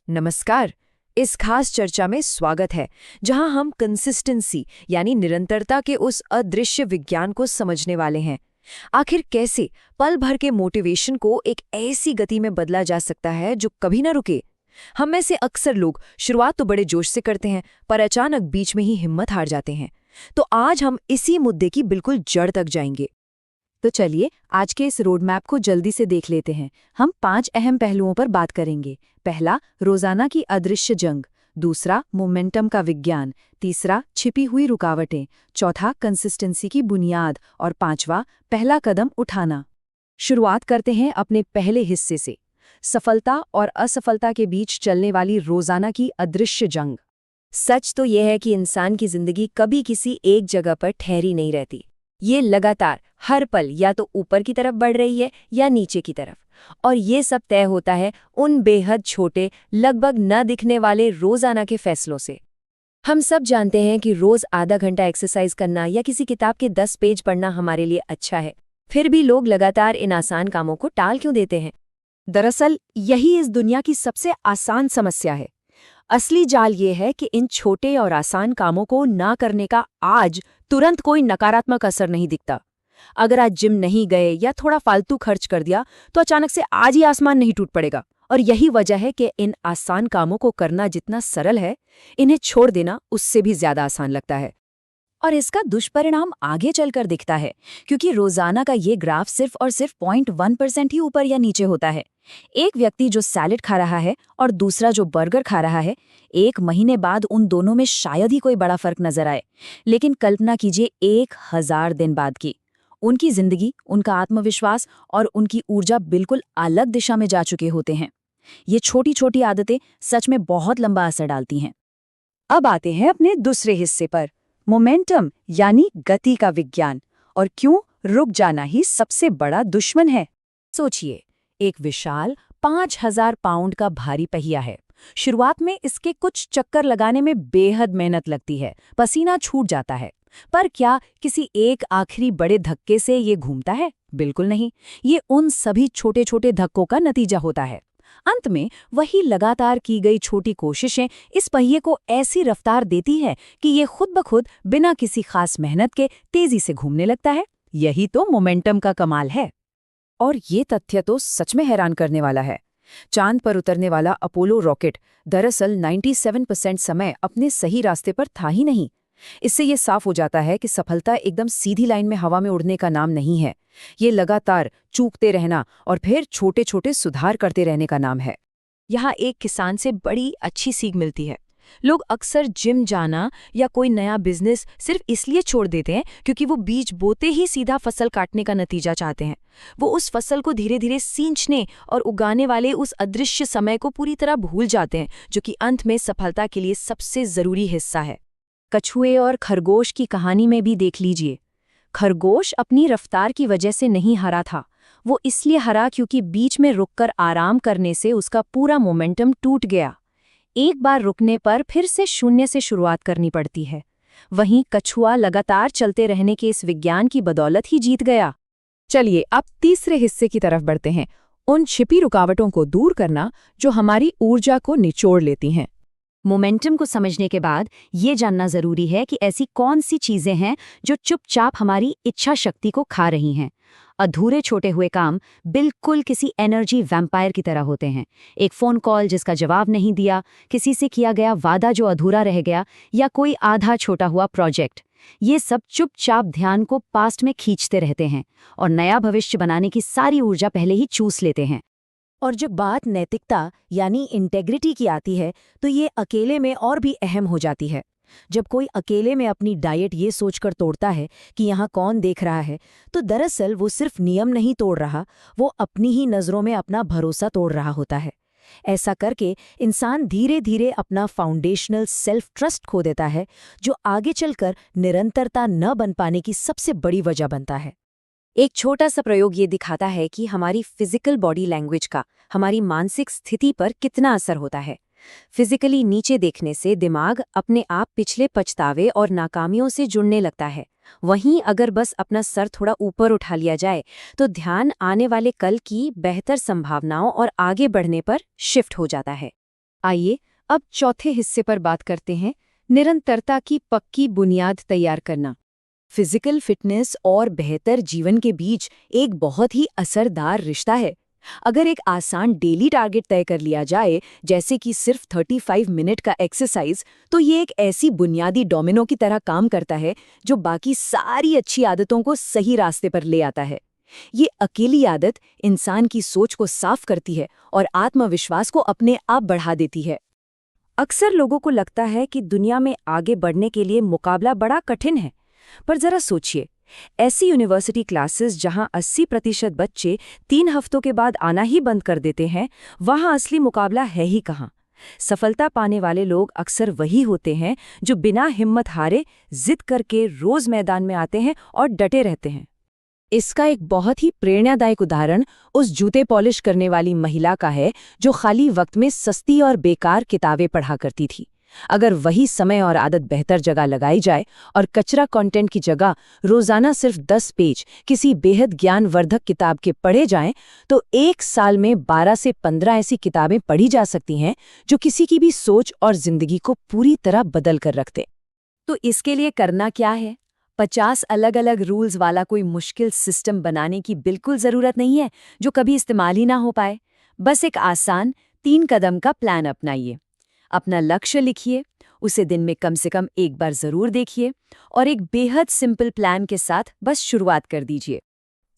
नमस्कार। इस खास चर्चा में स्वागत है जहां हम कंसिस्टेंसी यानी निरंतरता के उस अदृश्य विज्ञान को समझने वाले हैं। आखिर कैसे पल भर के मोटिवेशन को एक ऐसी गति में बदला जा सकता है जो कभी ना रुके। हम में से अक्सर लोग शुरुआत तो बड़े जोश से करते हैं, पर अचानक बीच में ही हिम्मत हार जाते हैं। तो आज हम इसी मुद्दे की बिल्कुल जड़ तक जाएंगे। तो चलिए आज के इस रोड मैप को जल्दी से देख लेते हैं। हम 5 अहम पहलुओं पर बात करेंगे। पहला, रोजाना की अदृश्य जंग। दूसरा, मोमेंटम का विज्ञान। तीसरा, छिपी हुई रुकावटें। चौथा, कंसिस्टेंसी की बुनियाद। और पांचवा, पहला कदम उठाना। शुरुआत करते हैं अपने पहले हिस्से से, सफलता और असफलता के बीच चलने वाली रोजाना की अदृश्य जंग। सच तो यह है कि इंसान की जिंदगी कभी किसी एक जगह पर ठहरी नहीं रहती। ये लगातार हर पल या तो ऊपर की तरफ बढ़ रही है या नीचे की तरफ, और ये सब तय होता है उन बेहद छोटे, लगभग न दिखने वाले रोजाना के फैसलों से। हम सब जानते हैं कि रोज आधा घंटा एक्सरसाइज करना या किसी किताब के 10 पेज पढ़ना हमारे लिए अच्छा है, फिर भी लोग लगातार इन आसान कामों को टाल क्यों देते हैं? दरअसल यही इस दुनिया की सबसे आसान समस्या है। असली जाल ये है कि इन छोटे और आसान कामों को ना करने का आज तुरंत कोई नकारात्मक असर नहीं दिखता। अगर आज जिम नहीं गए या थोड़ा फालतू खर्च कर दिया तो अचानक से आज ही आसमान नहीं टूट पड़ेगा। और यही वजह है कि इन आसान कामों को करना जितना सरल है, इन्हें छोड़ देना उससे भी ज्यादा आसान लगता है। और इसका दुष्परिणाम आगे चलकर दिखता है, क्योंकि रोजाना का ये ग्राफ सिर्फ और सिर्फ 0.1% ही ऊपर या नीचे होता है। एक व्यक्ति जो सैलेड खा रहा है और दूसरा जो बर्गर खा रहा है, 1 महीने बाद उन दोनों में शायद ही कोई बड़ा फर्क नजर आए। लेकिन कल्पना कीजिए 1000 दिन बाद की। उनकी जिंदगी, उनका आत्मविश्वास और उनकी ऊर्जा बिल्कुल अलग दिशा में जा चुके होते हैं। ये छोटी छोटी आदतें सच में बहुत लंबा असर डालती हैं। अब आते हैं अपने दूसरे हिस्से पर, मोमेंटम यानी गति का विज्ञान, और क्यों रुक जाना ही सबसे बड़ा दुश्मन है। सोचिए, एक विशाल 5000 पाउंड का भारी पहिया है। शुरुआत में इसके कुछ चक्कर लगाने में बेहद मेहनत लगती है, पसीना छूट जाता है। पर क्या किसी एक आखिरी बड़े धक्के से ये घूमता है? बिल्कुल नहीं। ये उन सभी छोटे छोटे धक्कों का नतीजा होता है। अंत में वही लगातार की गई छोटी कोशिशें इस पहिए को ऐसी रफ्तार देती है कि ये खुद ब खुद बिना किसी खास मेहनत के तेजी से घूमने लगता है। यही तो मोमेंटम का कमाल है। और ये तथ्य तो सच में हैरान करने वाला है। चांद पर उतरने वाला अपोलो रॉकेट दरअसल 97% समय अपने सही रास्ते पर था ही नहीं। इससे ये साफ हो जाता है कि सफलता एकदम सीधी लाइन में हवा में उड़ने का नाम नहीं है। ये लगातार चूकते रहना और फिर छोटे छोटे सुधार करते रहने का नाम है। यहाँ एक किसान से बड़ी अच्छी सीख मिलती है। लोग अक्सर जिम जाना या कोई नया बिजनेस सिर्फ इसलिए छोड़ देते हैं क्योंकि वो बीज बोते ही सीधा फसल काटने का नतीजा चाहते हैं। वो उस फसल को धीरे धीरे सींचने और उगाने वाले उस अदृश्य समय को पूरी तरह भूल जाते हैं, जो कि अंत में सफलता के लिए सबसे जरूरी हिस्सा है। कछुए और खरगोश की कहानी में भी देख लीजिए। खरगोश अपनी रफ्तार की वजह से नहीं हारा था। वो इसलिए हारा क्योंकि बीच में रुककर आराम करने से उसका पूरा मोमेंटम टूट गया। एक बार रुकने पर फिर से शून्य से शुरुआत करनी पड़ती है। वहीं कछुआ लगातार चलते रहने के इस विज्ञान की बदौलत ही जीत गया। चलिए अब तीसरे हिस्से की तरफ बढ़ते हैं, उन छिपी रुकावटों को दूर करना जो हमारी ऊर्जा को निचोड़ लेती हैं। मोमेंटम को समझने के बाद ये जानना जरूरी है कि ऐसी कौन सी चीजें हैं जो चुपचाप हमारी इच्छा शक्ति को खा रही हैं। अधूरे छोटे हुए काम बिल्कुल किसी एनर्जी वैम्पायर की तरह होते हैं। एक फोन कॉल जिसका जवाब नहीं दिया, किसी से किया गया वादा जो अधूरा रह गया, या कोई आधा छोटा हुआ प्रोजेक्ट। ये सब चुपचाप ध्यान को पास्ट में खींचते रहते हैं और नया भविष्य बनाने की सारी ऊर्जा पहले ही चूस लेते हैं। और जब बात नैतिकता यानी इंटेग्रिटी की आती है तो ये अकेले में और भी अहम हो जाती है। जब कोई अकेले में अपनी डाइट ये सोचकर तोड़ता है कि यहाँ कौन देख रहा है, तो दरअसल वो सिर्फ नियम नहीं तोड़ रहा, वो अपनी ही नज़रों में अपना भरोसा तोड़ रहा होता है। ऐसा करके इंसान धीरे धीरे अपना फाउंडेशनल सेल्फ ट्रस्ट खो देता है, जो आगे चलकर निरंतरता न बन पाने की सबसे बड़ी वजह बनता है। एक छोटा सा प्रयोग ये दिखाता है कि हमारी फिजिकल बॉडी लैंग्वेज का हमारी मानसिक स्थिति पर कितना असर होता है। फिजिकली नीचे देखने से दिमाग अपने आप पिछले पछतावे और नाकामियों से जुड़ने लगता है। वहीं अगर बस अपना सर थोड़ा ऊपर उठा लिया जाए तो ध्यान आने वाले कल की बेहतर संभावनाओं और आगे बढ़ने पर शिफ्ट हो जाता है। आइए अब चौथे हिस्से पर बात करते हैं, निरंतरता की पक्की बुनियाद तैयार करना। फिजिकल फिटनेस और बेहतर जीवन के बीच एक बहुत ही असरदार रिश्ता है। अगर एक आसान डेली टारगेट तय कर लिया जाए, जैसे कि सिर्फ 35 मिनट का एक्सरसाइज, तो ये एक ऐसी बुनियादी डोमिनो की तरह काम करता है जो बाकी सारी अच्छी आदतों को सही रास्ते पर ले आता है। ये अकेली आदत इंसान की सोच को साफ करती है और आत्मविश्वास को अपने आप बढ़ा देती है। अक्सर लोगों को लगता है कि दुनिया में आगे बढ़ने के लिए मुकाबला बड़ा कठिन है, पर जरा सोचिए, ऐसी यूनिवर्सिटी क्लासेस जहां 80% बच्चे 3 हफ्तों के बाद आना ही बंद कर देते हैं, वहां असली मुकाबला है ही कहां। सफलता पाने वाले लोग अक्सर वही होते हैं जो बिना हिम्मत हारे जिद करके रोज मैदान में आते हैं और डटे रहते हैं। इसका एक बहुत ही प्रेरणादायक उदाहरण उस जूते पॉलिश करने वाली महिला का है जो खाली वक्त में सस्ती और बेकार किताबें पढ़ा करती थी। अगर वही समय और आदत बेहतर जगह लगाई जाए और कचरा कंटेंट की जगह रोजाना सिर्फ 10 पेज किसी बेहद ज्ञानवर्धक किताब के पढ़े जाएं, तो 1 साल में 12 से 15 ऐसी किताबें पढ़ी जा सकती हैं जो किसी की भी सोच और जिंदगी को पूरी तरह बदल कर रखते। तो इसके लिए करना क्या है? 50 अलग-अलग रूल्स वाला कोई मुश्किल सिस्टम बनाने की बिल्कुल जरूरत नहीं है जो कभी इस्तेमाल ही ना हो पाए। बस एक आसान 3 कदम का प्लान अपनाइए। अपना लक्ष्य लिखिए, उसे दिन में कम से कम एक बार जरूर देखिए और एक बेहद सिंपल प्लान के साथ बस शुरुआत कर दीजिए।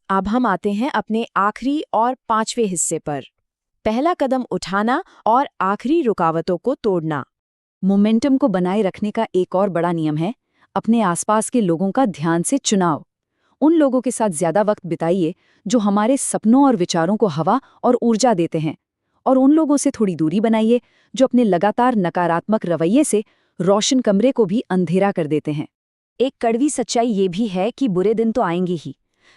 अब हम आते हैं अपने आखिरी और 5वें हिस्से पर। पहला कदम उठाना और आखिरी रुकावटों को तोड़ना। मोमेंटम को बनाए रखने का एक और बड़ा नियम है अपने आसपास के लोगों का ध्यान से चुनाव। उन लोगों के साथ ज्यादा वक्त बिताइए जो हमारे सपनों और विचारों को हवा और ऊर्जा देते हैं, और उन लोगों से थोड़ी दूरी बनाइए जो अपने लगातार नकारात्मक रवैये से रोशन कमरे को भी अंधेरा कर देते हैं। एक कड़वी सच्चाई ये भी है कि बुरे दिन तो आएंगे ही।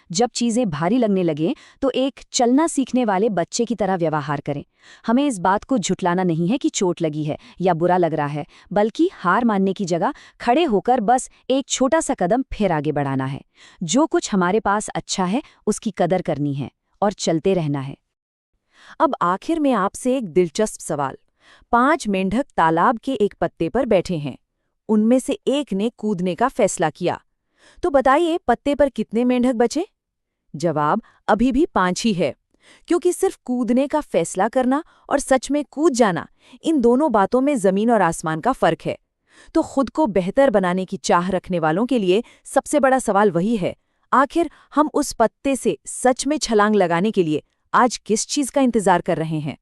जब चीजें भारी लगने लगें तो एक चलना सीखने वाले बच्चे की तरह व्यवहार करें। हमें इस बात को झुठलाना नहीं है कि चोट लगी है या बुरा लग रहा है, बल्कि हार मानने की जगह खड़े होकर बस एक छोटा सा कदम फिर आगे बढ़ाना है। जो कुछ हमारे पास अच्छा है उसकी कदर करनी है और चलते रहना है। अब आखिर में आपसे एक दिलचस्प सवाल। 5 मेंढक तालाब के एक पत्ते पर बैठे हैं। उनमें से एक ने कूदने का फैसला किया। तो बताइए पत्ते पर कितने मेंढक बचे? जवाब अभी भी 5 ही है, क्योंकि सिर्फ कूदने का फैसला करना और सच में कूद जाना, इन दोनों बातों में जमीन और आसमान का फर्क है। तो खुद को बेहतर बनाने की चाह रखने वालों के लिए सबसे बड़ा सवाल वही है, आखिर हम उस पत्ते से सच में छलांग लगाने के लिए आज किस चीज का इंतजार कर रहे हैं?